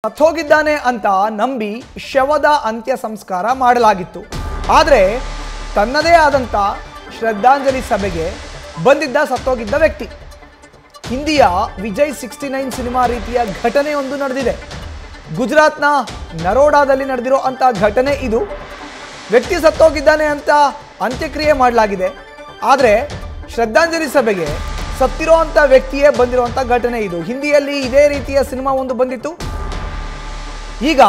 ಸತ್ತೋಗಿದ್ದಾನೆ ಅಂತ ನಂಬಿ ಶವದ ಅಂತ್ಯ ಸಂಸ್ಕಾರ ಮಾಡಲಾಗಿತ್ತು. ಆದರೆ ತನ್ನದೇ ಆದಂಥ ಶ್ರದ್ಧಾಂಜಲಿ ಸಭೆಗೆ ಬಂದಿದ್ದ ಸತ್ತೋಗಿದ್ದ ವ್ಯಕ್ತಿ. ಹಿಂದಿಯ ವಿಜಯ್ 69 ಸಿನಿಮಾ ರೀತಿಯ ಘಟನೆಯೊಂದು ನಡೆದಿದೆ. ಗುಜರಾತ್ನ ನರೋಡಾದಲ್ಲಿ ನಡೆದಿರೋ ಅಂಥ ಘಟನೆ ಇದು. ವ್ಯಕ್ತಿ ಸತ್ತೋಗಿದ್ದಾನೆ ಅಂತ ಅಂತ್ಯಕ್ರಿಯೆ ಮಾಡಲಾಗಿದೆ. ಆದರೆ ಶ್ರದ್ಧಾಂಜಲಿ ಸಭೆಗೆ ಸತ್ತಿರೋ ಅಂಥ ವ್ಯಕ್ತಿಯೇ ಬಂದಿರುವಂಥ ಘಟನೆ ಇದು. ಹಿಂದಿಯಲ್ಲಿ ಇದೇ ರೀತಿಯ ಸಿನಿಮಾ ಒಂದು ಬಂದಿತ್ತು. ಈಗ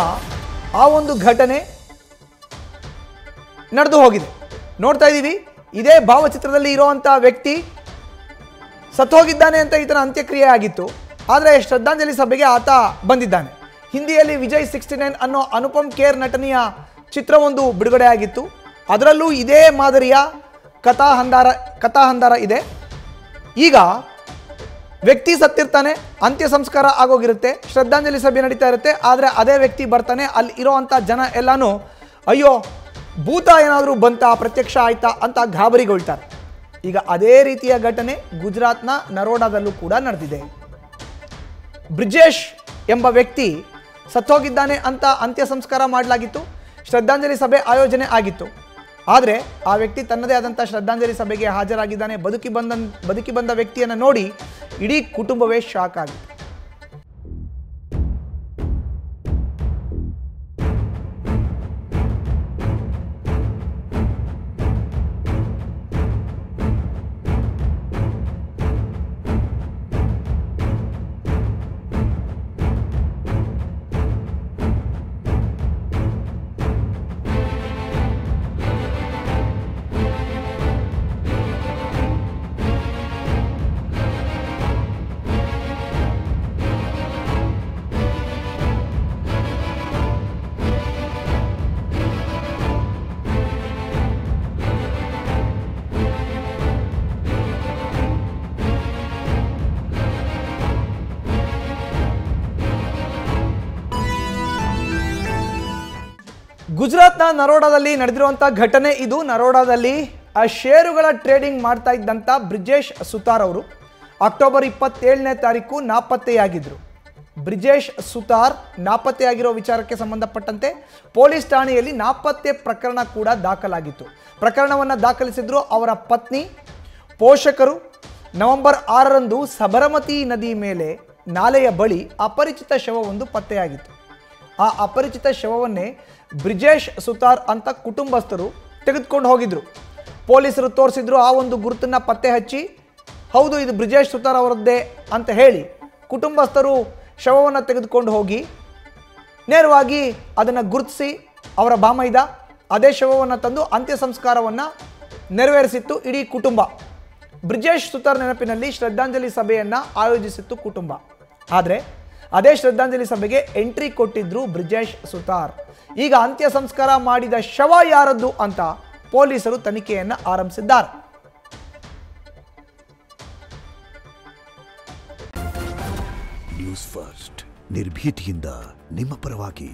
ಆ ಒಂದು ಘಟನೆ ನಡೆದು ಹೋಗಿದೆ. ನೋಡ್ತಾ ಇದ್ದೀವಿ, ಇದೇ ಭಾವಚಿತ್ರದಲ್ಲಿ ಇರುವಂಥ ವ್ಯಕ್ತಿ ಸತ್ತೋಗಿದ್ದಾನೆ ಅಂತ ಈತನ ಅಂತ್ಯಕ್ರಿಯೆ ಆಗಿತ್ತು. ಆದರೆ ಶ್ರದ್ಧಾಂಜಲಿ ಸಭೆಗೆ ಆತ ಬಂದಿದ್ದಾನೆ. ಹಿಂದಿಯಲ್ಲಿ ವಿಜಯ್ 69 ಅನ್ನೋ ಅನುಪಮ್ ಖೇರ್ ನಟನೆಯ ಚಿತ್ರವೊಂದು ಬಿಡುಗಡೆ ಆಗಿತ್ತು. ಅದರಲ್ಲೂ ಇದೇ ಮಾದರಿಯ ಕಥಾಹಂದರ ಇದೆ. ಈಗ ವ್ಯಕ್ತಿ ಸತ್ತಿರ್ತಾನೆ, ಅಂತ್ಯ ಸಂಸ್ಕಾರ ಆಗೋಗಿರುತ್ತೆ, ಶ್ರದ್ಧಾಂಜಲಿ ಸಭೆ ನಡೀತಾ ಇರುತ್ತೆ. ಆದರೆ ಅದೇ ವ್ಯಕ್ತಿ ಬರ್ತಾನೆ, ಅಲ್ಲಿ ಇರೋವಂಥ ಜನ ಎಲ್ಲನೂ ಅಯ್ಯೋ ಭೂತ ಏನಾದರೂ ಬಂತಾ, ಪ್ರತ್ಯಕ್ಷ ಆಯ್ತಾ ಅಂತ ಗಾಬರಿಗೊಳ್ತಾರೆ. ಈಗ ಅದೇ ರೀತಿಯ ಘಟನೆ ಗುಜರಾತ್ನ ನರೋಡಾದಲ್ಲೂ ಕೂಡ ನಡೆದಿದೆ. ಬ್ರಿಜೇಶ್ ಎಂಬ ವ್ಯಕ್ತಿ ಸತ್ತೋಗಿದ್ದಾನೆ ಅಂತ ಅಂತ್ಯ ಸಂಸ್ಕಾರ ಮಾಡಲಾಗಿತ್ತು. ಶ್ರದ್ಧಾಂಜಲಿ ಸಭೆ ಆಯೋಜನೆ ಆಗಿತ್ತು. ಆದರೆ ಆ ವ್ಯಕ್ತಿ ತನ್ನದೇ ಆದಂಥ ಶ್ರದ್ಧಾಂಜಲಿ ಸಭೆಗೆ ಹಾಜರಾಗಿದ್ದಾನೆ. ಬದುಕಿ ಬಂದ ವ್ಯಕ್ತಿಯನ್ನು ನೋಡಿ ಇಡೀ ಕುಟುಂಬವೇ ಶಾಕ್ ಆಗಿತ್ತು. ಗುಜರಾತ್ನ ನರೋಡಾದಲ್ಲಿ ನಡೆದಿರುವಂಥ ಘಟನೆ ಇದು. ನರೋಡಾದಲ್ಲಿ ಷೇರುಗಳ ಟ್ರೇಡಿಂಗ್ ಮಾಡ್ತಾ ಇದ್ದಂಥ ಬ್ರಿಜೇಶ್ ಸುತಾರ್ ಅವರು ಅಕ್ಟೋಬರ್ 27ನೇ ತಾರೀಕು ನಾಪತ್ತೆಯಾಗಿದ್ದರು. ಬ್ರಿಜೇಶ್ ಸುತಾರ್ ನಾಪತ್ತೆಯಾಗಿರೋ ವಿಚಾರಕ್ಕೆ ಸಂಬಂಧಪಟ್ಟಂತೆ ಪೊಲೀಸ್ ಠಾಣೆಯಲ್ಲಿ ನಾಪತ್ತೆ ಪ್ರಕರಣ ಕೂಡ ದಾಖಲಾಗಿತ್ತು. ಪ್ರಕರಣವನ್ನು ದಾಖಲಿಸಿದ್ರು ಅವರ ಪತ್ನಿ. ಪೋಷಕರು ನವೆಂಬರ್ 6ರಂದು ಸಬರಮತಿ ನದಿ ಮೇಲೆ ನಾಲೆಯ ಬಳಿ ಅಪರಿಚಿತ ಶವವೊಂದು ಪತ್ತೆಯಾಗಿತ್ತು. ಆ ಅಪರಿಚಿತ ಶವವನ್ನೇ ಬ್ರಿಜೇಶ್ ಸುತಾರ್ ಅಂತ ಕುಟುಂಬಸ್ಥರು ತೆಗೆದುಕೊಂಡು ಹೋಗಿದ್ರು. ಪೊಲೀಸರು ತೋರಿಸಿದ್ರು. ಆ ಒಂದು ಗುರುತನ್ನು ಪತ್ತೆ ಹಚ್ಚಿ ಹೌದು ಇದು ಬ್ರಿಜೇಶ್ ಸುತಾರ್ ಅವರದ್ದೇ ಅಂತ ಹೇಳಿ ಕುಟುಂಬಸ್ಥರು ಶವವನ್ನು ತೆಗೆದುಕೊಂಡು ಹೋಗಿ ನೇರವಾಗಿ ಅದನ್ನು ಗುರುತಿಸಿ ಅವರ ಬಾಮೈದ ಅದೇ ಶವವನ್ನು ತಂದು ಅಂತ್ಯ ಸಂಸ್ಕಾರವನ್ನು ನೆರವೇರಿಸಿತ್ತು ಇಡೀ ಕುಟುಂಬ. ಬ್ರಿಜೇಶ್ ಸುತಾರ್ ನೆನಪಿನಲ್ಲಿ ಶ್ರದ್ಧಾಂಜಲಿ ಸಭೆಯನ್ನು ಆಯೋಜಿಸಿತ್ತು ಕುಟುಂಬ. ಆದರೆ ಅದೇ ಶ್ರದ್ಧಾಂಜಲಿ ಸಭೆಗೆ ಎಂಟ್ರಿ ಕೊಟ್ಟಿದ್ರು ಬ್ರಿಜೇಶ್ ಸುತಾರ್. ಈಗ ಅಂತ್ಯ ಸಂಸ್ಕಾರ ಮಾಡಿದ ಶವ ಯಾರದ್ದು ಅಂತ ಪೊಲೀಸರು ತನಿಖೆಯನ್ನು ಆರಂಭಿಸಿದ್ದಾರೆ. ನ್ಯೂಸ್ ಫಸ್ಟ್ ನಿರ್ಭೀತಿಯಿಂದ ನಿಮ್ಮ ಪರವಾಗಿ.